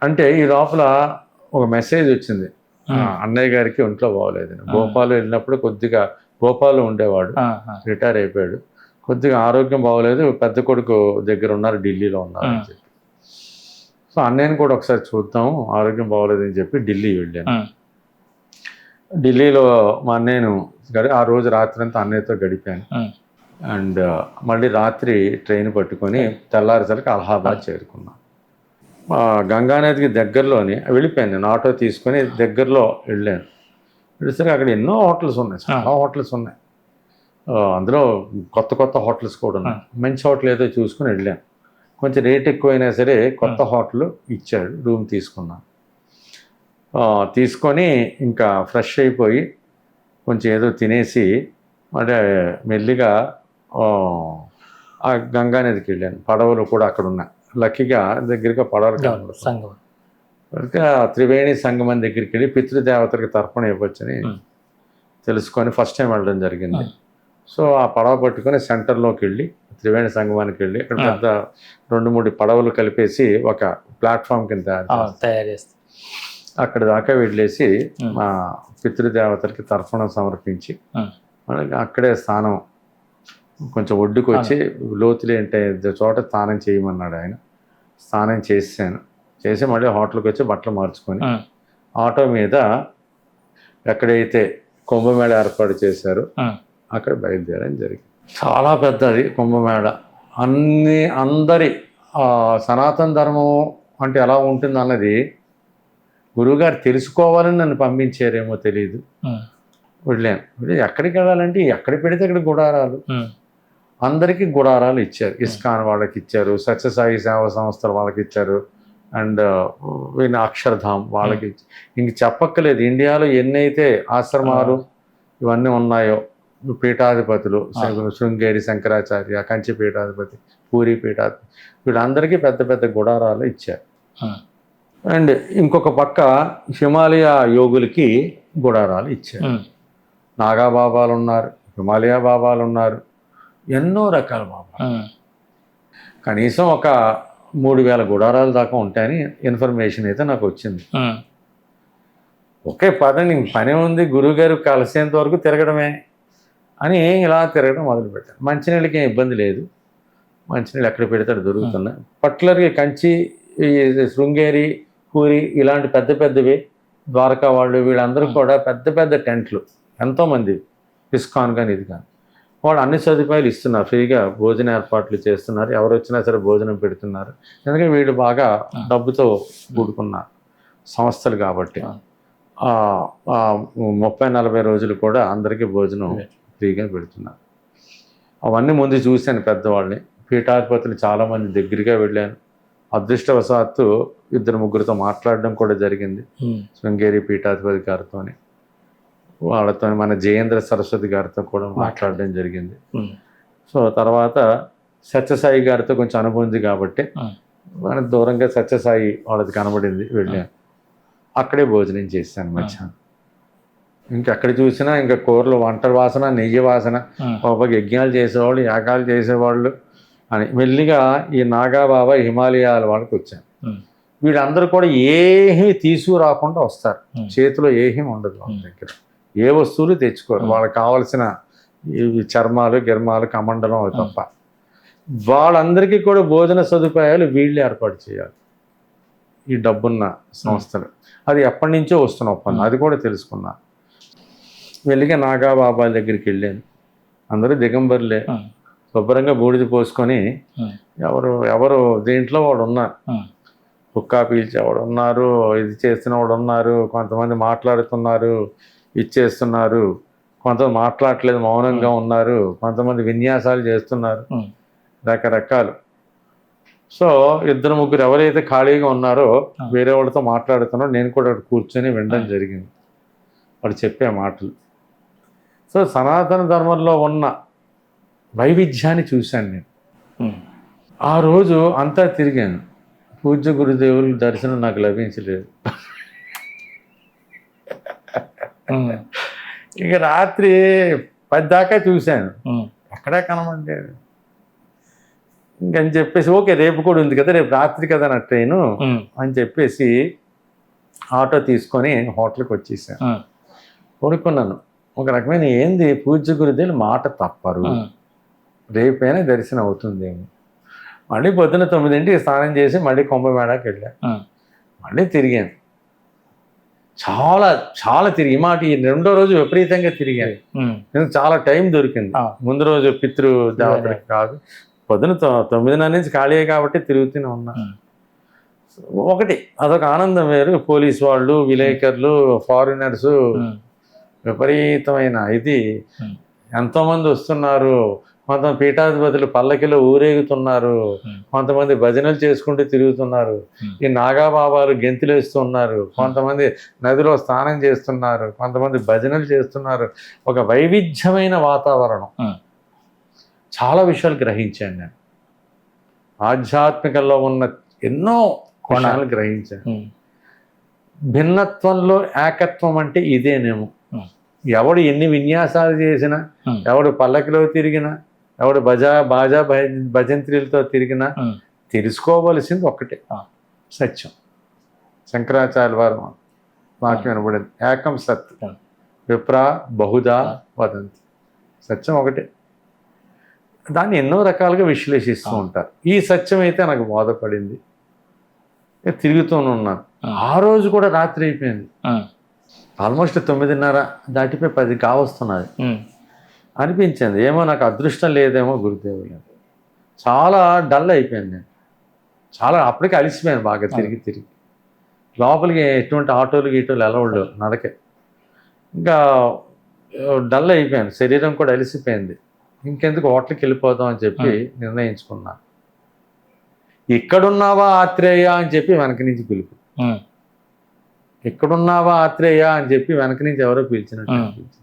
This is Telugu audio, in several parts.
అంటే ఈ లోపల ఒక మెసేజ్ వచ్చింది, అన్నయ్య గారికి ఒంట్లో బాగోలేదు. భోపాల్ వెళ్ళినప్పుడు కొద్దిగా భోపాల్లో ఉండేవాడు, రిటైర్ అయిపోయాడు. కొద్దిగా ఆరోగ్యం బాగోలేదు, పెద్ద కొడుకు దగ్గర ఉన్నారు, ఢిల్లీలో ఉన్నారు అని చెప్పి. సో అన్నయ్యని కూడా ఒకసారి చూద్దాం, ఆరోగ్యం బాగోలేదని చెప్పి ఢిల్లీ వెళ్ళాను. ఢిల్లీలో మా అన్నయ్యను ఆ రోజు రాత్రి అంతా అన్నయ్యతో గడిపాను. అండ్ మళ్ళీ రాత్రి ట్రైన్ పట్టుకొని తెల్లారేసరికి అలహాబాద్ చేరుకున్నాను. గంగానదికి దగ్గరలోని వెళ్ళిపోయాను నేను, ఆటో తీసుకొని దగ్గరలో వెళ్ళాను. వెళ్ళేసరికి అక్కడ ఎన్నో హోటల్స్ ఉన్నాయి, చాలా హోటల్స్ ఉన్నాయి. అందులో కొత్త కొత్త హోటల్స్ కూడా ఉన్నాయి. మంచి హోటల్ ఏదో చూసుకుని వెళ్ళాను. కొంచెం రేట్ ఎక్కువైనా సరే కొత్త హోటల్ ఇచ్చాడు, రూమ్ తీసుకున్నాను. తీసుకొని ఇంకా ఫ్రెష్ అయిపోయి కొంచెం ఏదో తినేసి అంటే మెల్లిగా ఆ గంగానదికి వెళ్ళాను. పడవలు కూడా అక్కడ ఉన్నాయి, లక్కీగా దగ్గరగా పడవలు కనబడుతుంది. త్రివేణి సంగమం దగ్గరికి వెళ్ళి పితృదేవతలకు తర్పణ ఇవ్వచ్చని తెలుసుకొని ఫస్ట్ టైం వెళ్ళడం జరిగింది. సో ఆ పడవ పట్టుకొని సెంటర్లోకి వెళ్ళి త్రివేణి సంగమానికి వెళ్ళి అక్కడ పెద్ద 2-3 పడవలు కలిపేసి ఒక ప్లాట్ఫామ్ కింద తయారు చేస్తే అక్కడ దాకా వెళ్ళేసి మా పితృదేవతలకి తర్పణం సమర్పించి మనకి అక్కడే స్నానం, కొంచెం ఒడ్డుకు వచ్చి లోతులేంటే చోట స్నానం చేయమన్నాడు ఆయన. స్నానం చేసాను, చేసి మళ్ళీ హోటల్కి వచ్చి బట్టలు మార్చుకొని ఆటో మీద ఎక్కడైతే కుంభమేళ ఏర్పాటు చేశారో అక్కడ బయలుదేరడం జరిగింది. చాలా పెద్దది కుంభమేళ. అందరి సనాతన ధర్మం అంటే ఎలా ఉంటుంది అన్నది గురువుగారు తెలుసుకోవాలని నన్ను పంపించారేమో తెలియదు. వెళ్ళాను. ఎక్కడికి వెళ్ళాలంటే ఎక్కడ పెడితే అక్కడ గుడారాలు, అందరికీ గుడారాలు ఇచ్చారు. ఇస్కాన్ వాళ్ళకి ఇచ్చారు, సత్యసాయి సేవా సంస్థల వాళ్ళకి ఇచ్చారు, అండ్ వీళ్ళ అక్షరధామ్ వాళ్ళకి ఇంక చెప్పక్కలేదు. ఇండియాలో ఎన్నైతే ఆశ్రమాలు ఇవన్నీ ఉన్నాయో, పీఠాధిపతులు శృంగేరి శంకరాచార్య, కంచి పీఠాధిపతి, పూరి పీఠాధిపతి, వీళ్ళందరికీ పెద్ద పెద్ద గుడారాలు ఇచ్చారు. అండ్ ఇంకొక పక్క హిమాలయ యోగులకి గుడారాలు ఇచ్చారు. నాగాబాబాలు ఉన్నారు, హిమాలయ బాబాలు ఉన్నారు, ఎన్నో రకాల బాబాలు. కనీసం ఒక 3000 గుడారాల దాకా ఉంటాయని ఇన్ఫర్మేషన్ అయితే నాకు వచ్చింది. ఒకే పని ఉంది, గురువుగారు కలిసేంత వరకు తిరగడమే అని ఇలా తిరగడం మొదలుపెట్టాను. మంచినీళ్ళకి ఏం ఇబ్బంది లేదు, మంచినీళ్ళు ఎక్కడ పెడితే దొరుకుతున్నాయి. పర్టికులర్గా కంచి, శృంగేరి, పూరి ఇలాంటి పెద్ద పెద్దవి, ద్వారకా వాళ్ళు వీళ్ళందరూ కూడా పెద్ద పెద్ద టెంట్లు, ఎంతోమంది ఇస్కాన్ కానీ ఇది కానీ వాళ్ళు అన్ని సదుపాయాలు ఇస్తున్నారు, ఫ్రీగా భోజన ఏర్పాట్లు చేస్తున్నారు, ఎవరు వచ్చినా సరే భోజనం పెడుతున్నారు. ఎందుకంటే వీళ్ళు బాగా డబ్బుతో కూడుకున్న సంస్థలు కాబట్టి 30-40 రోజులు కూడా అందరికీ భోజనం ఫ్రీగా పెడుతున్నారు. అవన్నీ ముందు చూశాను పెద్దవాళ్ళని. పీఠాధిపతులు చాలామంది దగ్గరగా వెళ్ళాను. అదృష్టవశాత్తు 2-3 మాట్లాడడం కూడా జరిగింది. శృంగేరి పీఠాధిపతి గారితో, వాళ్ళతో, మన జయేంద్ర సరస్వతి గారితో కూడా మాట్లాడడం జరిగింది. సో తర్వాత సత్యసాయి గారితో కొంచెం అనుభవం ఉంది కాబట్టి మన దూరంగా సత్యసాయి వాళ్ళది కనబడింది, వెళ్ళాను. అక్కడే భోజనం చేశాను మధ్యాహ్నం. ఇంకెక్కడ చూసినా ఇంకా కూరలు, వంట వాసన, నెయ్యి వాసన, ఒక యజ్ఞాలు చేసేవాళ్ళు, యాగాలు చేసేవాళ్ళు అని మెల్లిగా ఈ నాగాబాబా హిమాలయాల వాళ్ళకి వచ్చాను. వీళ్ళందరూ కూడా ఏమీ తీసుకురాకుండా వస్తారు, చేతిలో ఏమీ ఉండదు వాళ్ళ దగ్గర, ఏ వస్తువులు తెచ్చుకోరు. వాళ్ళకి కావాల్సిన చర్మాలు, గిర్మాలు, కమండలం అవి తప్ప. వాళ్ళందరికీ కూడా భోజన సదుపాయాలు వీళ్ళు ఏర్పాటు చేయాలి, ఈ డబ్బున్న సంస్థలు. అది ఎప్పటి నుంచో వస్తున్న ఒప్పందం, అది కూడా తెలుసుకున్నా. వెళ్ళిగా నాగాబాబా దగ్గరికి వెళ్ళాను. అందరూ దిగంబర్లే, శుభ్రంగా బూడిద పోసుకొని ఎవరు దీంట్లో వాడు ఉన్నారు, కుక్కా పీల్చేవాడు ఉన్నారు, ఇది చేస్తున్నవాడు ఉన్నారు, కొంతమంది మాట్లాడుతున్నారు, ఇచ్చేస్తున్నారు, కొంతమంది మాట్లాడట్లేదు మౌనంగా ఉన్నారు, కొంతమంది విన్యాసాలు చేస్తున్నారు, రకరకాలు. సో 2-3 ఎవరైతే ఖాళీగా ఉన్నారో వేరే వాళ్ళతో మాట్లాడుతున్నారో నేను కూడా కూర్చొని వినడం జరిగింది, వాడు చెప్పే మాటలు. సో సనాతన ధర్మంలో ఉన్న వైవిధ్యాన్ని చూశాను నేను. ఆ రోజు అంతా తిరిగాను, పూజ్య గురుదేవుల దర్శనం నాకు లభించలేదు. ఇక రాత్రి 10 దాకా చూశాను, ఎక్కడా కనబడలేదు. ఇంకని చెప్పేసి ఓకే రేపు కూడా ఉంది కదా, రేపు రాత్రి కదా నా ట్రైను అని చెప్పేసి ఆటో తీసుకొని హోటల్కి వచ్చేసాను. కొనుక్కున్నాను. ఒక రకమైన ఏంది పూజ్య గురుదేవులు మాట తప్పరు, రేపైనా దర్శనం అవుతుందేమో. మళ్ళీ పొద్దున్న 9ంటికి స్నానం చేసి మళ్ళీ కుంభమేళాకి వెళ్ళాను. మళ్ళీ తిరిగాను, చాలా చాలా తిరిగి మాట ఈ రెండో రోజు విపరీతంగా తిరిగాను. చాలా టైం దొరికింది. ముందు రోజు పితృ దేవతలకు కాదు, పొద్దున 9:30 నుంచి ఖాళీ కాబట్టి తిరుగుతూనే ఉన్నా. ఒకటి అదొక ఆనందం వేరు. పోలీస్ వాళ్ళు, విలేకరులు, ఫారినర్స్ విపరీతమైన ఇది, ఎంతోమంది వస్తున్నారు. కొంతమంది పీఠాధిపతులు పల్లకిలో ఊరేగుతున్నారు, కొంతమంది భజనలు చేసుకుంటూ తిరుగుతున్నారు, ఈ నాగాబాబాలు గెంతులు వేస్తున్నారు, కొంతమంది నదిలో స్నానం చేస్తున్నారు, కొంతమంది భజనలు చేస్తున్నారు. ఒక వైవిధ్యమైన వాతావరణం. చాలా విషయాలు గ్రహించాను నేను. ఆధ్యాత్మికల్లో ఉన్న ఎన్నో కోణాలు గ్రహించాను. భిన్నత్వంలో ఏకత్వం అంటే ఇదేనేమో. ఎవడు ఎన్ని విన్యాసాలు చేసినా, ఎవడు పల్లకిలో తిరిగినా, ఎవడు బాజా భజంత్రీలతో తిరిగినా తెలుసుకోవలసింది ఒక్కటే, సత్యం. శంకరాచార్య వారు వాక్యం వినబడింది, ఏకం సత్ విప్రా బహుదా వదంతి. సత్యం ఒకటే. దాన్ని ఎన్నో రకాలుగా విశ్లేషిస్తూ ఉంటారు. ఈ సత్యం అయితే నాకు బోధపడింది. తిరుగుతూనే ఉన్నాను. ఆ రోజు కూడా రాత్రి అయిపోయింది. ఆల్మోస్ట్ 9:30 దాటిపోయి 10 కావస్తున్నది అనిపించింది. ఏమో నాకు అదృష్టం లేదేమో గురుదేవులు. చాలా డల్ అయిపోయాను నేను. చాలా అప్పటికే అలిసిపోయాను బాగా తిరిగి. లోపలికి ఎటువంటి ఆటోలు గీటోలు ఎలవళ్ళు నడకే. ఇంకా డల్ అయిపోయాను, శరీరం కూడా అలిసిపోయింది. ఇంకెందుకు హోటల్కి వెళ్ళిపోదాం అని చెప్పి నిర్ణయించుకున్నాను. ఇక్కడున్నావా ఆత్రేయ అని చెప్పి వెనక నుంచి పిలుపు. ఎక్కడున్నావా ఆత్రేయ అని చెప్పి వెనక నుంచి ఎవరో పిలిచినట్టు అనిపించింది.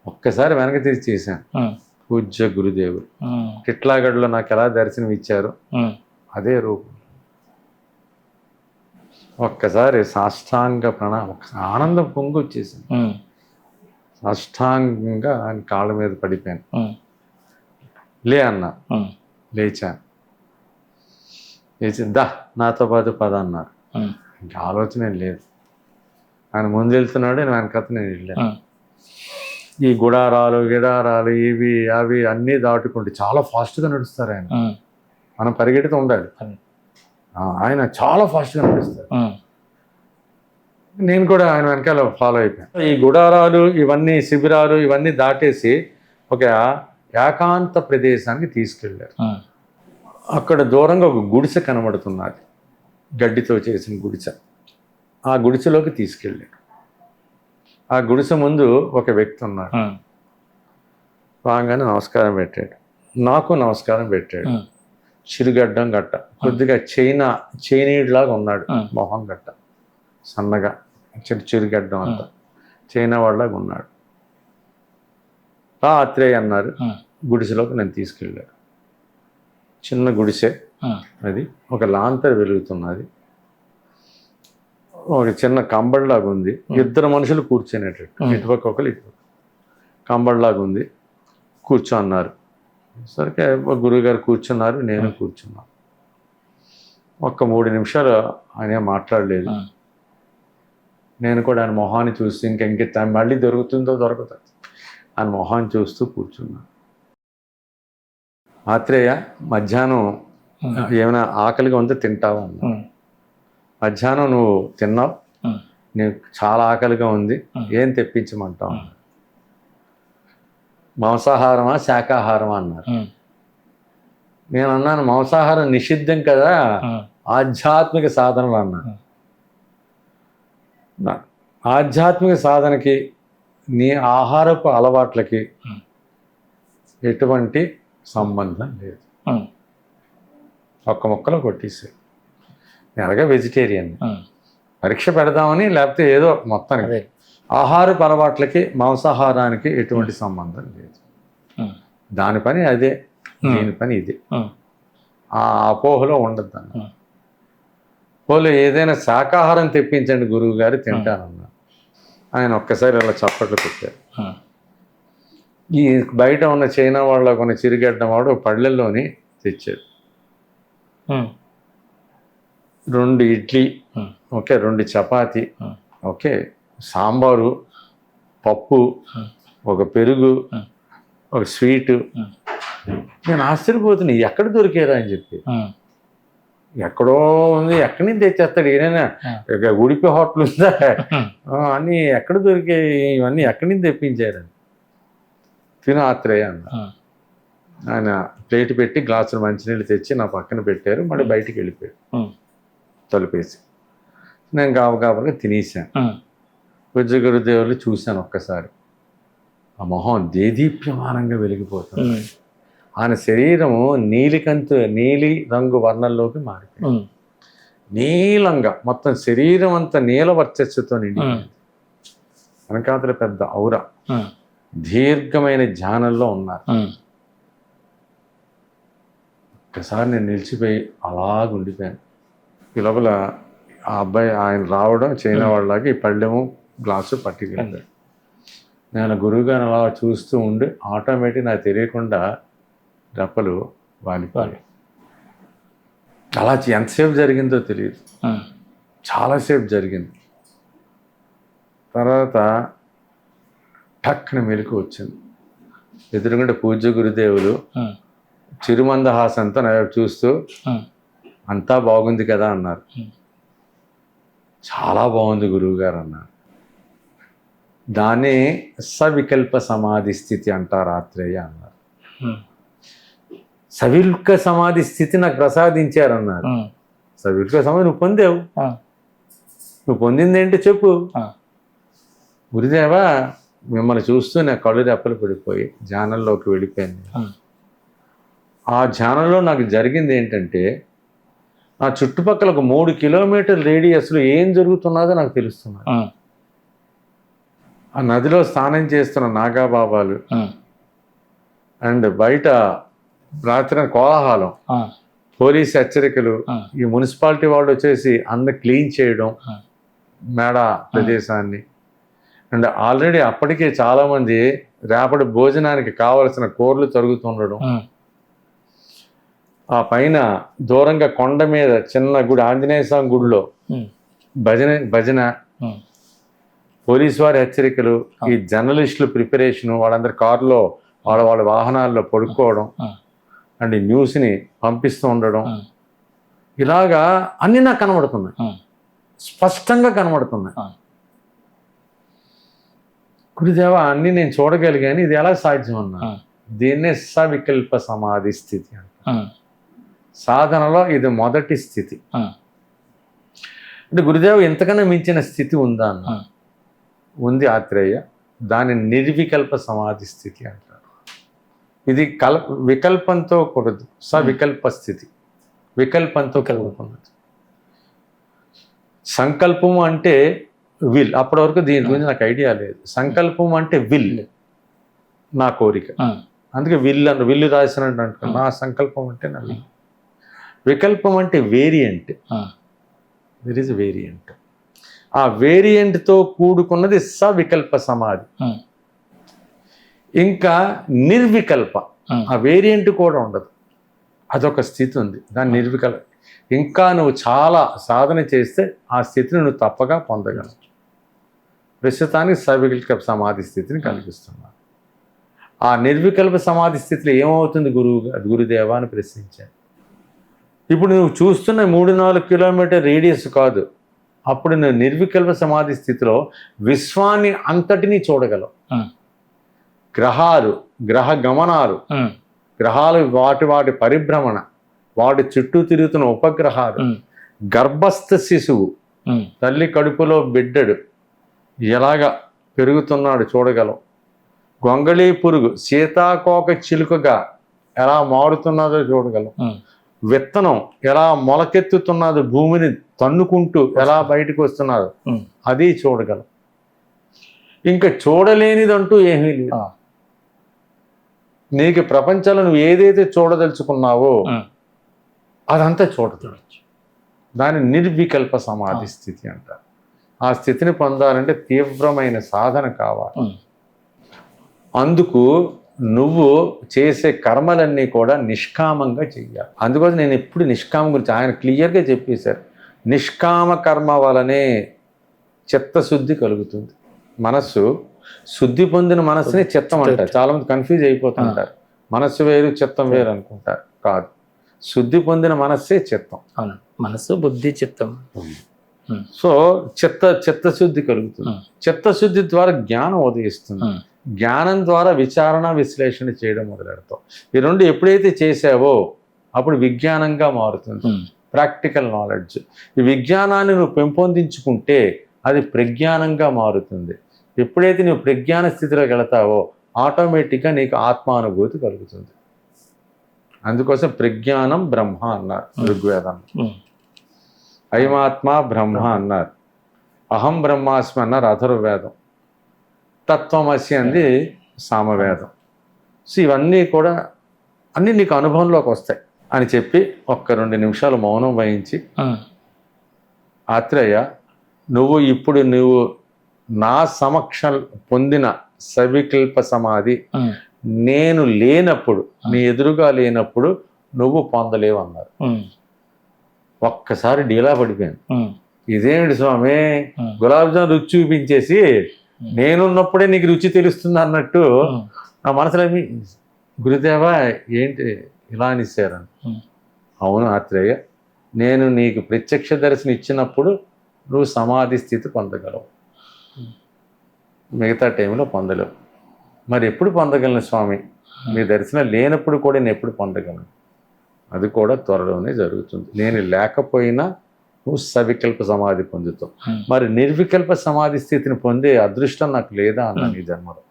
ఒక్కసారి వెనక తిరిగి చేశాను. పూజ్య గురుదేవుడు కిట్లాగడ్లో నాకు ఎలా దర్శనం ఇచ్చారో అదే రూపం. ఒక్కసారి సాష్టాంగ ఆనందం పొంగి వచ్చేసింది. సాష్టాంగంగా ఆయన కాళ్ళ మీద పడిపోయాను. లే అన్నా, లేచాను. లేచి దా నాతో పాటు పద అన్నారు. ఇంకా ఆలోచన లేదు. ఆయన ముందు వెళ్తున్నాడు, నేను వెనకత నేను వెళ్ళాను. ఈ గుడారాలు గిడారాలు ఇవి అవి అన్నీ దాటుకుంటూ చాలా ఫాస్ట్గా నడుస్తారు ఆయన. మనం పరిగెడుతూ ఉండాలి, ఆయన చాలా ఫాస్ట్గా నడుస్తారు. నేను కూడా ఆయన వెనకాల ఫాలో అయిపోయాను. ఈ గుడారాలు ఇవన్నీ శిబిరాలు ఇవన్నీ దాటేసి ఒక ఏకాంత ప్రదేశానికి తీసుకెళ్ళారు. అక్కడ దూరంగా ఒక గుడిసె కనబడుతున్నది, గడ్డితో చేసిన గుడిసె. ఆ గుడిసెలోకి తీసుకెళ్ళాడు. ఆ గుడిసె ముందు ఒక వ్యక్తి ఉన్నాడు. రాగానే నమస్కారం పెట్టాడు, నాకు నమస్కారం పెట్టాడు. చిరుగడ్డం గట్ట, కొద్దిగా చైనీయుడిలాగా ఉన్నాడు. మొహం గట్ట సన్నగా, చిరుగడ్డం అంతా చైనా వాళ్ళలాగా ఉన్నాడు. ఆత్రేయ అన్నారు. గుడిసెలోకి నన్ను తీసుకెళ్ళాడు. చిన్న గుడిసె అది, ఒక లాంతర్ వెలుగుతున్నది, ఒక చిన్న కంబళ్ళలాగా ఉంది. ఇద్దరు మనుషులు కూర్చునేటట్టు, ఇటుపక్క ఒకరు ఇటుపక్క కంబళ్ళలాగా ఉంది. కూర్చో అన్నారు. సరిగ్గా గురువుగారు కూర్చున్నారు, నేను కూర్చున్నాను. ఒక్క 3 నిమిషాలు ఆయన మాట్లాడలేదు. నేను కూడా ఆయన మొహాన్ని చూసి ఇంక టైం మళ్ళీ దొరుకుతుందో దొరకదు ఆయన మొహాన్ని చూస్తూ కూర్చున్నాను. ఆత్రేయ, మధ్యాహ్నం ఏమైనా ఆకలిగా ఉంటే తింటావా అన్నా. మధ్యాహ్నం నువ్వు తిన్నావు, నీకు చాలా ఆకలిగా ఉంది, ఏం తెప్పించమంటావు? మాంసాహారమా శాకాహారమా అన్నారు. నేను అన్నాను, మాంసాహారం నిషిద్ధం కదా, ఆధ్యాత్మిక సాధనలు అన్నాను. ఆధ్యాత్మిక సాధనకి నీ ఆహారపు అలవాట్లకి ఎటువంటి సంబంధం లేదు. ఒక్క ముక్కలో కొట్టేసాడు. నేను అలాగే వెజిటేరియన్, పరీక్ష పెడదామని, లేకపోతే ఏదో మొత్తానికి ఆహారపు అలవాట్లకి మాంసాహారానికి ఎటువంటి సంబంధం లేదు. దాని పని అదే, దీని పని ఇదే. ఆ అపోహలో ఉండద్దు అన్న. పోలే ఏదైనా శాకాహారం తెప్పించండి గురువు గారు, తింటానన్నా. ఆయన ఒక్కసారి అలా చప్పట్లు పెట్టారు. ఈ బయట ఉన్న చైనా వాళ్ళకు ఉన్న చిరుగడ్డం వాడు పళ్ళెల్లోని తెచ్చాడు. 2 ఇడ్లీ, ఓకే, 2 చపాతి, ఓకే, సాంబారు, పప్పు, ఒక పెరుగు, ఒక స్వీటు. నేను ఆశ్చర్యపోతున్నా, ఎక్కడ దొరికారా అని చెప్పి. ఎక్కడో ఉంది, ఎక్కడి నుంచి తెచ్చేస్తాడు ఏదైనా, ఉడిపి హోటల్ ఉందా అన్నీ ఎక్కడ దొరికే, ఇవన్నీ ఎక్కడి నుంచి తెప్పించారని. తిను ఆత్రేయ అన్న. ఆయన ప్లేట్ పెట్టి గ్లాసులు మంచినీళ్ళు తెచ్చి నా పక్కన పెట్టారు. మళ్ళీ బయటికి వెళ్ళిపోయాడు తలుపేసి. నేను గాబగా తినేసాను. పూజ్య గురుదేవులు చూశాను ఒక్కసారి. ఆ మొహం దేదీప్యమానంగా వెలిగిపోతుంది. ఆయన శరీరము నీలి రంగు వర్ణంలోకి మారిపోయింది. నీలంగా మొత్తం శరీరం అంతా నీల వర్చస్సుతో నిండిపోయింది. వెనకాతల పెద్ద ఔర, దీర్ఘమైన ధ్యానంలో ఉన్నారు. ఒకసారి నేను నిలిచిపోయి అలాగుండిపోయాను. ఈ లోపల ఆ అబ్బాయి ఆయన రావడం చైనా వాళ్ళకి ఈ పళ్ళెము గ్లాసు పట్టుకెళ్ళాడు. నేను గురువుగారు అలా చూస్తూ ఉండి ఆటోమేటిక్ నాకు తెలియకుండా రెప్పలు వాలిపోయాయి. అలా ఎంతసేపు జరిగిందో తెలియదు, చాలాసేపు జరిగింది. తర్వాత టక్కున మెలకు వచ్చింది. ఎదురుగుండా పూజ్య గురుదేవులు చిరుమందహాసంతో నా చూస్తూ అంతా బాగుంది కదా అన్నారు. చాలా బాగుంది గురువు గారు అన్నారు. దాన్ని సవికల్ప సమాధి స్థితి అంటారు ఆత్రేయ అన్నారు. సవిల్క సమాధి స్థితి నాకు ప్రసాదించారన్నారు. సవిల్క సమాధి నువ్వు పొందావు, నువ్వు పొందింది ఏంటో చెప్పు. గురుదేవా, మిమ్మల్ని చూస్తూ నా కళ్ళు రెప్పలు పడిపోయి ధ్యానంలోకి వెళ్ళిపోయింది. ఆ ధ్యానంలో నాకు జరిగింది ఏంటంటే, నా చుట్టుపక్కల ఒక 3 కిలోమీటర్ల రేడియస్లో ఏం జరుగుతున్నదో నాకు తెలుస్తున్నది. ఆ నదిలో స్నానం చేస్తున్న నాగాబాబాలు అండ్ బయట రాత్రి కోలాహలం, పోలీస్ హెచ్చరికలు, ఈ మున్సిపాలిటీ వాళ్ళు వచ్చేసి అందరు క్లీన్ చేయడం మేడ ప్రదేశాన్ని. అండ్ ఆల్రెడీ అప్పటికే చాలామంది రేపటి భోజనానికి కావలసిన కూరలు తరుగుతుండడం. ఆ పైన దూరంగా కొండ మీద చిన్న గుడి, ఆంజనేయ స్వామి గుడిలో భజన, పోలీసు వారి హెచ్చరికలు, ఈ జర్నలిస్టుల ప్రిపరేషను, వాళ్ళందరి కారులో వాళ్ళ వాహనాల్లో పడుకోవడం అండ్ ఈ న్యూస్ని పంపిస్తూ ఉండడం, ఇలాగా అన్నీ నాకు కనబడుతున్నాయి, స్పష్టంగా కనబడుతున్నాయి. గురుదేవ, అన్నీ నేను చూడగలిగాను, ఇది ఎలా సాధ్యం అన్నా? దీన్నే సవికల్ప సమాధి స్థితి అంట. సాధనలో ఇది మొదటి స్థితి. అంటే గురుదేవ, ఇంతకన్నా మించిన స్థితి ఉందా అన్న? ఉంది ఆత్రేయ, దాని నిర్వికల్ప సమాధి స్థితి అంటారు. ఇది వికల్పంతో కూడదు, సవికల్ప స్థితి, వికల్పంతో కూడుకున్నది. సంకల్పము అంటే విల్, అప్పటి వరకు దీని గురించి నాకు ఐడియా లేదు. సంకల్పం అంటే విల్, నా కోరిక, అందుకే విల్లు రాసినట్టు అంటున్నాను. నా సంకల్పం అంటే నా విల్. వికల్పం అంటే వేరియంట్, దెర్ ఈజ్ వేరియంట్. ఆ వేరియంట్తో కూడుకున్నది సవికల్ప సమాధి. ఇంకా నిర్వికల్ప, ఆ వేరియంట్ కూడా ఉండదు, అదొక స్థితి ఉంది, దాని నిర్వికల్ప. ఇంకా నువ్వు చాలా సాధన చేస్తే ఆ స్థితిని నువ్వు తప్పగా పొందగలవు. ప్రస్తుతానికి సవికల్ప సమాధి స్థితిని కలిగిస్తున్నాను. ఆ నిర్వికల్ప సమాధి స్థితిలో ఏమవుతుంది గురుదేవా అని ప్రశ్నించాను. ఇప్పుడు నువ్వు చూస్తున్న 3-4 కిలోమీటర్ రేడియస్ కాదు, అప్పుడు నువ్వు నిర్వికల్ప సమాధి స్థితిలో విశ్వాన్ని అంతటినీ చూడగలవు. గ్రహాలు, గ్రహ గమనాలు, గ్రహాలు వాటి పరిభ్రమణ, వాటి చుట్టూ తిరుగుతున్న ఉపగ్రహాలు, గర్భస్థ శిశువు, తల్లి కడుపులో బిడ్డడు ఎలాగా పెరుగుతున్నాడు చూడగలవు. గొంగళీ పురుగు సీతాకోక చిలుకగా ఎలా మారుతున్నదో చూడగలవు. విత్తనం ఎలా మొలకెత్తుతున్నదో, భూమిని తన్నుకుంటూ ఎలా బయటకు వస్తున్నదో అది చూడగలవు. ఇంకా చూడలేనిదంటూ ఏమీ లేదు. నీకు ప్రపంచంలో నువ్వు ఏదైతే చూడదలుచుకున్నావో అదంతా చూడవచ్చు. దాని నిర్వికల్ప సమాధి స్థితి అంటారు. ఆ స్థితిని పొందాలంటే తీవ్రమైన సాధన కావాలి. అందుకు నువ్వు చేసే కర్మలన్నీ కూడా నిష్కామంగా చెయ్యాలి. అందుకోసం నేను ఎప్పుడు నిష్కామం గురించి ఆయన క్లియర్గా చెప్పేశారు. నిష్కామ కర్మ వలనే చిత్తశుద్ధి కలుగుతుంది. మనస్సు శుద్ధి పొందిన మనస్సుని చిత్తం అంటారు. చాలామంది కన్ఫ్యూజ్ అయిపోతుంటారు. మనస్సు వేరు చిత్తం వేరు అనుకుంటారు. కాదు, శుద్ధి పొందిన మనస్సే చిత్తం. అవును, మనస్సు బుద్ధి చిత్తం. సో చిత్తశుద్ధి కలుగుతుంది. చిత్తశుద్ధి ద్వారా జ్ఞానం ఉదయిస్తుంది. జ్ఞానం ద్వారా విచారణ విశ్లేషణ చేయడం మొదలెడతావు. ఈ రెండు ఎప్పుడైతే చేసావో అప్పుడు విజ్ఞానంగా మారుతుంది, ప్రాక్టికల్ నాలెడ్జ్. ఈ విజ్ఞానాన్ని నువ్వు పెంపొందించుకుంటే అది ప్రజ్ఞానంగా మారుతుంది. ఎప్పుడైతే నువ్వు ప్రజ్ఞాన స్థితిలోకి వెళతావో ఆటోమేటిక్గా నీకు ఆత్మానుభూతి కలుగుతుంది. అందుకోసం ప్రజ్ఞానం బ్రహ్మ అన్నారు ఋగ్వేదం. అయమాత్మ బ్రహ్మ అన్నారు. అహం బ్రహ్మాస్మి అన్నారు అథర్వవేదం. తత్వమసి అంది సామవేదం. సో ఇవన్నీ కూడా అన్నీ నీకు అనుభవంలోకి వస్తాయి అని చెప్పి ఒక్క 2 నిమిషాలు మౌనం వహించి, ఆత్రేయ, నువ్వు నా సమక్షం పొందిన సవికల్ప సమాధి నేను లేనప్పుడు, నీ ఎదురుగా లేనప్పుడు నువ్వు పొందలేవు అన్నారు. ఒక్కసారి డీలా పడిపోయాను. ఇదేమిటి స్వామి, గులాబ్ జామ్ రుచి చూపించేసి నేనున్నప్పుడే నీకు రుచి తెలుస్తుంది అన్నట్టు నా మనసులో గురుదేవా ఏంటి ఇలా అనిచ్చారని. అవును ఆత్రేయ, నేను నీకు ప్రత్యక్ష దర్శనం ఇచ్చినప్పుడు నువ్వు సమాధి స్థితి పొందగలవు, మిగతా టైంలో పొందలేవు. మరి ఎప్పుడు పొందగలను స్వామి? మీ దర్శనం లేనప్పుడు కూడా నేను ఎప్పుడు పొందగలను? అది కూడా త్వరలోనే జరుగుతుంది. నేను లేకపోయినా నువ్వు సవికల్ప సమాధి పొందుతావు. మరి నిర్వికల్ప సమాధి స్థితిని పొందే అదృష్టం నాకు లేదా అన్నాను ఈ జన్మలో.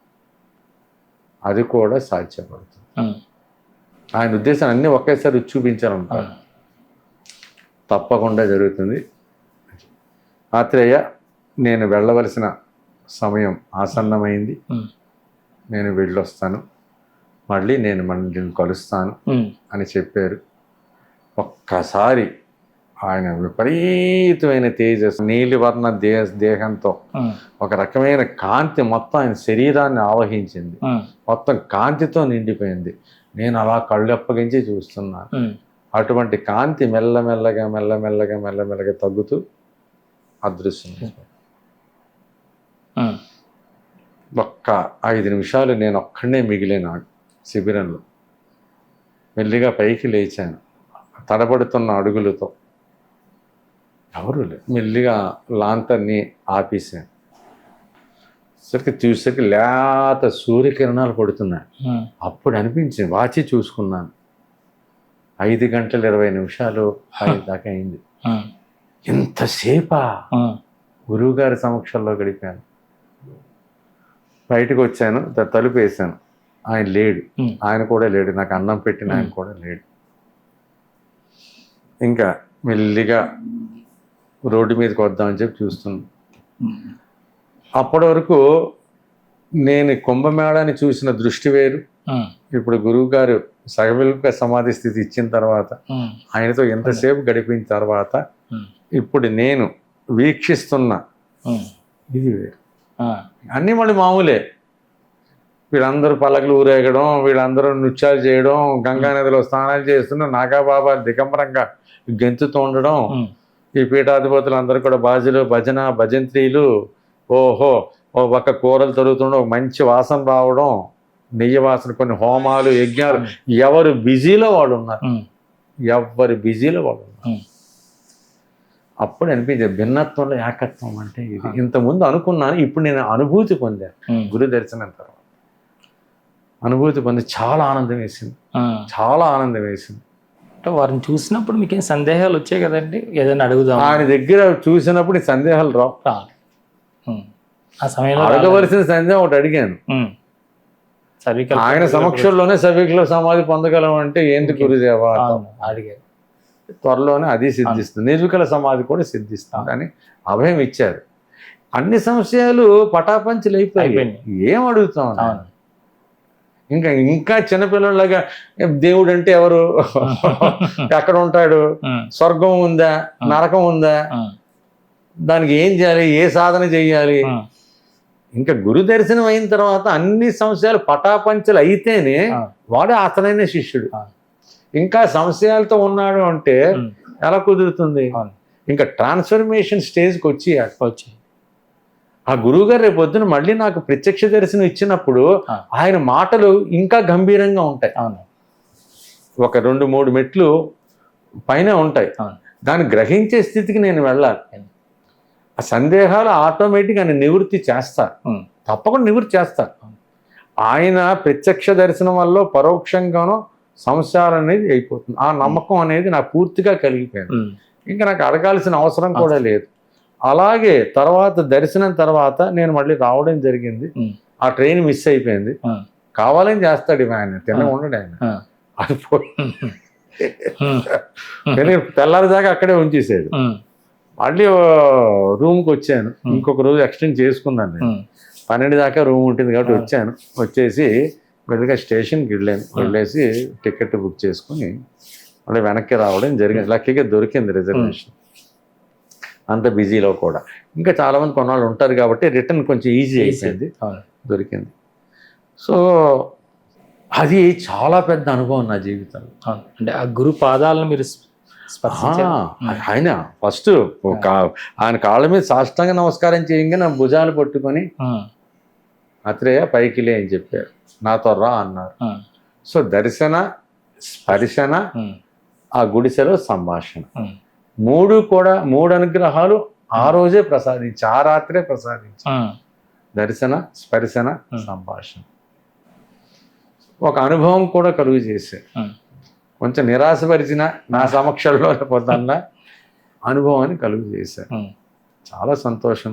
అది కూడా సాధ్యపడుతుంది. ఆయన ఉద్దేశం అన్నీ ఒకేసారి చూపించాలంటారు. తప్పకుండా జరుగుతుంది. ఆత్రేయ, నేను వెళ్ళవలసిన సమయం ఆసన్నమైంది. నేను వెళ్ళొస్తాను, మళ్ళీ నేను కలుస్తాను అని చెప్పారు. ఒక్కసారి ఆయన విపరీతమైన తేజస్సు, నీలివర్ణ దేహంతో ఒక రకమైన కాంతి మొత్తం ఆయన శరీరాన్ని ఆవహించింది. మొత్తం కాంతితో నిండిపోయింది. నేను అలా కళ్ళు అప్పగించి చూస్తున్నాను. అటువంటి కాంతి మెల్లమెల్లగా మెల్లమెల్లగా మెల్లమెల్లగా తగ్గుతూ అదృశ్యం. ఒక్క 5 నిమిషాలు నేను ఒక్కడనే మిగిలిన శిబిరంలో. మెల్లిగా పైకి లేచాను తడబడుతున్న అడుగులతో. ఎవరు లేదు. మెల్లిగా లాంతర్ని ఆపేసాను. చూసరికి లేత సూర్యకిరణాలు పడుతున్నాయి. అప్పుడు అనిపించింది, వాచి చూసుకున్నాను, 5 గంటల 20 నిమిషాలు 5 దాకా అయింది. ఎంతసేపా గురువుగారి సమక్షంలో గడిపాను. బయటకు వచ్చాను, తలుపు వేసాను. ఆయన లేడు, ఆయన కూడా లేడు, నాకు అన్నం పెట్టిన ఆయన కూడా లేడు. ఇంకా మెల్లిగా రోడ్డు మీదకి వద్దామని చెప్పి చూస్తున్నాను. అప్పటి వరకు నేను కుంభమేళాన్ని చూసిన దృష్టి వేరు. ఇప్పుడు గురువు గారు సవికల్ప సమాధి స్థితి ఇచ్చిన తర్వాత, ఆయనతో ఎంతసేపు గడిపిన తర్వాత ఇప్పుడు నేను వీక్షిస్తున్న ఇది వేరు. అన్నీ మళ్ళీ మామూలే. వీళ్ళందరూ పల్లకులు ఊరేగడం, వీళ్ళందరూ నృత్యాలు చేయడం, గంగా నదిలో స్నానాలు చేస్తున్న నాగాబాబా దిగంబరంగా గెంతుతూ ఉండడం, ఈ పీఠాధిపతులు అందరూ కూడా బాజులు, భజంత్రీలు, ఓహో ఓ పక్క కూరలు తరుగుతుండడం, ఒక మంచి వాసన రావడం, నెయ్యి వాసన, కొన్ని హోమాలు, యజ్ఞాలు. ఎవరు బిజీలో వాళ్ళు ఉన్నారు, ఎవరి బిజీలో వాళ్ళు ఉన్నారు. అప్పుడు అనిపించేది భిన్నత్వంలో ఏకత్వం అంటే ఇది. ఇంతకుముందు అనుకున్నాను, ఇప్పుడు నేను అనుభూతి పొందాను. గురు దర్శనం తర్వాత అనుభూతి పొంది చాలా ఆనందం వేసింది, చాలా ఆనందం వేసింది. అంటే వారిని చూసినప్పుడు మీకేం సందేహాలు వచ్చాయి కదండి? ఏదైనా అడుగుదాం, ఆయన దగ్గర చూసినప్పుడు సందేహాలు రావు. ఆ సమయంలో అడగవలసిన సందేహం ఒకటి అడిగాను. ఆయన సమక్షంలోనే సవికల్ప సమాధి పొందగలం అంటే ఏంటి గురుదేవా అడిగారు. త్వరలోనే అది సిద్ధిస్తుంది, నిర్వికల్ప సమాధి కూడా సిద్ధిస్తుంది అని అభయం ఇచ్చారు. అన్ని సంశయాలు పటాపంచలు అయిపోయాయి. ఏం అడుగుతాం? ఇంకా చిన్నపిల్లలాగా దేవుడు అంటే ఎవరు, ఎక్కడ ఉంటాడు, స్వర్గం ఉందా, నరకం ఉందా, దానికి ఏం చేయాలి, ఏ సాధన చేయాలి, ఇంకా గురు దర్శనం అయిన తర్వాత అన్ని సంశయాలు పటాపంచలు అయితేనే ఆ. వాడే అతనైన శిష్యుడు. ఆ. ఇంకా సంశయాలతో ఉన్నాడు అంటే ఎలా కుదురుతుంది? అవును. ఇంకా ట్రాన్స్ఫర్మేషన్ స్టేజ్కి వచ్చేయాలి. వచ్చి ఆ గురువు గారు రేపు పొద్దున మళ్ళీ నాకు ప్రత్యక్ష దర్శనం ఇచ్చినప్పుడు ఆ. ఆయన మాటలు ఇంకా గంభీరంగా ఉంటాయి. అవును. ఒక 2-3 మెట్లు పైన ఉంటాయి. అవును. దాన్ని గ్రహించే స్థితికి నేను వెళ్ళాలి. అవును. ఆ సందేహాలు ఆటోమేటిక్గా ఆయన నివృత్తి చేస్తారు. ఉమ్. తప్పకుండా నివృత్తి చేస్తారు. ఆయన ప్రత్యక్ష దర్శనం వల్ల పరోక్షంగానో సంసారం అనేది అయిపోతుంది. ఆ నమ్మకం అనేది నాకు పూర్తిగా కలిగిపోయింది. ఉమ్. ఇంకా నాకు అడగాల్సిన అవసరం కూడా లేదు. అలాగే తర్వాత దర్శనం తర్వాత నేను మళ్ళీ రావడం జరిగింది. ఉమ్. ఆ ట్రైన్ మిస్ అయిపోయింది. ఆ. కావాలని చేస్తాడు ఇవి ఆయన, తిన ఉండడు ఆయన. ఆ. అది పోయి ఉమ్. తెల్లారిదాకా అక్కడే ఉంచేసాడు. ఉమ్. మళ్ళీ రూమ్కి వచ్చాను. ఇంకొక రోజు ఎక్స్టెండ్ చేసుకున్నాను నేను. 12 దాకా రూమ్ ఉంటుంది కాబట్టి వచ్చాను. వచ్చేసి మెల్లిగా స్టేషన్కి వెళ్ళేసి టికెట్ బుక్ చేసుకుని మళ్ళీ వెనక్కి రావడం జరిగింది. లక్కీగా దొరికింది రిజర్వేషన్. అంత బిజీలో కూడా ఇంకా చాలామంది కొన్నాళ్ళు ఉంటారు కాబట్టి రిటర్న్ కొంచెం ఈజీ అయిపోయింది. అవును. దొరికింది. సో అది చాలా పెద్ద అనుభవం నా జీవితంలో. అవును. అంటే ఆ గురు పాదాలను మీరు స్పర్శించారు. ఆయన ఫస్ట్ ఆయన కాళ్ళ మీద సాష్టాంగ నమస్కారం చేయంగా నా భుజాలు పట్టుకొని ఉమ్. అత్రేయ పైకిలే అని చెప్పారు. నాతో రా అన్నారు. ఉమ్. సో దర్శన, స్పర్శన, ఉమ్. ఆ గుడిసెలో సంభాషణ, ఉమ్. 3 కూడా 3 అనుగ్రహాలు ఆ రోజే ప్రసాదించి, ఆ రాత్రే ప్రసాదించి. ఉమ్. దర్శన, స్పర్శన, సంభాషణ ఒక అనుభవం కూడా కలుగు చేశారు. ఉమ్. కొంచెం నిరాశపరిచిన నా సమక్షంలో పొద్దున్న అనుభవాన్ని కలుగు చేశారు. ఉమ్. చాలా సంతోషం.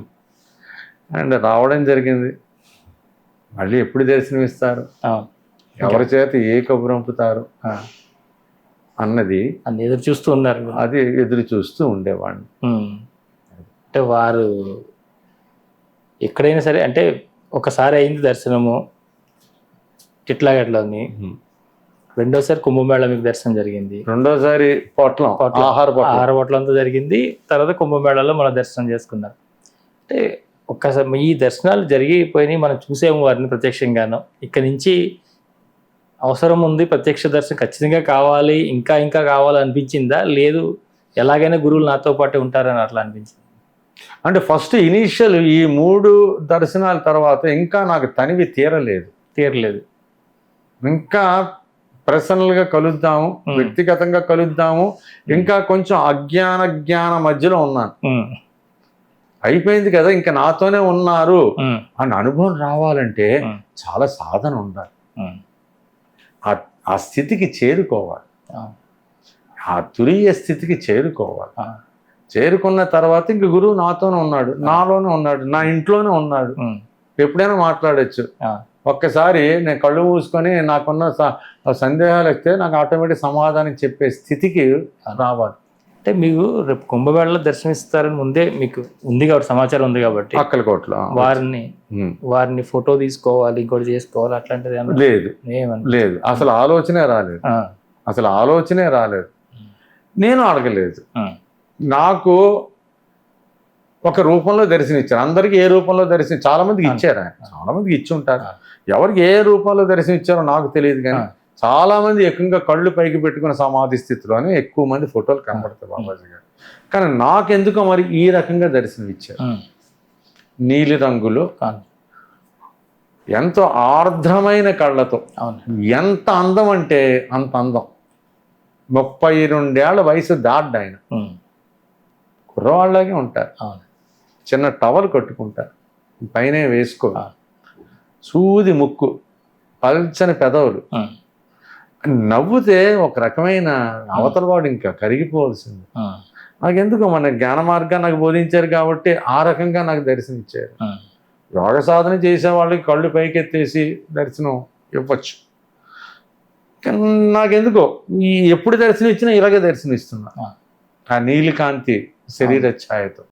అండ్ రావడం జరిగింది. మళ్ళీ ఎప్పుడు దర్శనమిస్తారు, అవును. ఎవరి చేత ఏ కబురు పంపుతారు ఆ. అన్నది అన్ని ఎదురు చూస్తూ ఉన్నారు. అది ఎదురు చూస్తూ ఉండేవాడిని. ఉమ్. అంటే వారు ఎక్కడైనా సరే అంటే ఒకసారి అయింది దర్శనము చిట్లాగట్లోని, రెండోసారి కుంభమేళ మీకు దర్శనం జరిగింది, రెండోసారి పొట్లం ఆహార ఆహార పొట్లంతో జరిగింది, తర్వాత కుంభమేళలో మనం దర్శనం చేసుకున్నారు. అంటే ఒక్కసారి ఈ దర్శనాలు జరిగిపోయినాయి, మనం చూసాము వారిని ప్రత్యక్షంగాను. ఇక్కడి నుంచి అవసరం ఉంది, ప్రత్యక్ష దర్శనం ఖచ్చితంగా కావాలి, ఇంకా ఇంకా కావాలి అనిపించిందా? లేదు ఎలాగైనా గురువులు నాతో పాటే ఉంటారని అట్లా అనిపించింది? అంటే ఫస్ట్ ఇనీషియల్ ఈ 3 దర్శనాల తర్వాత ఇంకా నాకు తనివి తీరలేదు. ఇంకా పర్సనల్గా కలుద్దాము, వ్యక్తిగతంగా కలుద్దాము, ఇంకా కొంచెం అజ్ఞాన జ్ఞాన మధ్యలో ఉన్నాను. అయిపోయింది కదా, ఇంకా నాతోనే ఉన్నారు అన్న అనుభవం రావాలంటే చాలా సాధన ఉండాలి. ఆ స్థితికి చేరుకోవాలి, ఆ తురీయ స్థితికి చేరుకోవాలి. చేరుకున్న తర్వాత ఇంక గురువు నాతోనే ఉన్నాడు, నాలోనే ఉన్నాడు, నా ఇంట్లోనే ఉన్నాడు. ఎప్పుడైనా మాట్లాడచ్చు. ఒక్కసారి నేను కళ్ళు మూసుకొని నాకున్న సందేహాలు వస్తే నాకు ఆటోమేటిక్ సమాధానం చెప్పే స్థితికి రావాలి. అంటే మీకు రేపు కుంభమేళలో దర్శనమిస్తారని ముందే మీకు ఉంది కాబట్టి, సమాచారం ఉంది కాబట్టి అక్కలకోట్లో వారిని ఫోటో తీసుకోవాలి, ఇంకోటి చేసుకోవాలి అట్లాంటిది లేదు. అసలు ఆలోచనే రాలేదు. నేను అడగలేదు. నాకు ఒక రూపంలో దర్శనం ఇచ్చారు. అందరికీ ఏ రూపంలో దర్శనం, చాలా మందికి ఇచ్చారు. ఆయన చాలా మందికి ఇచ్చి ఉంటారు. ఎవరికి ఏ రూపంలో దర్శనం ఇచ్చారో నాకు తెలియదు, కానీ చాలా మంది ఎక్కువగా కళ్ళు పైకి పెట్టుకున్న సమాధి స్థితిలోనే ఎక్కువ మంది ఫోటోలు కనబడతారు బాబాజీ గారు. కానీ నాకెందుకో మరి ఈ రకంగా దర్శనం ఇచ్చారు. నీలి రంగులో ఎంతో ఆర్ద్రమైన కళ్ళతో, ఎంత అందం అంటే అంత అందం. 32 ఏళ్ల వయసు దాడ్డా ఆయన. కుర్రవాళ్ళలాగే ఉంటారు. చిన్న టవల్ కట్టుకుంటారు, పైన వేసుకో, సూది ముక్కు, పల్చని పెదవులు, నవ్వుతే ఒక రకమైన అవతల వాడు ఇంకా కరిగిపోవాల్సింది. నాకెందుకు మన జ్ఞాన మార్గాన్ని నాకు బోధించారు కాబట్టి ఆ రకంగా నాకు దర్శనం ఇచ్చారు. యోగ సాధన చేసే వాళ్ళకి కళ్ళు పైకెత్తేసి దర్శనం ఇవ్వచ్చు, కానీ నాకెందుకో ఎప్పుడు దర్శనం ఇచ్చినా ఇలాగే దర్శనం ఇస్తున్నా, ఆ నీలికాంతి శరీర ఛాయతో.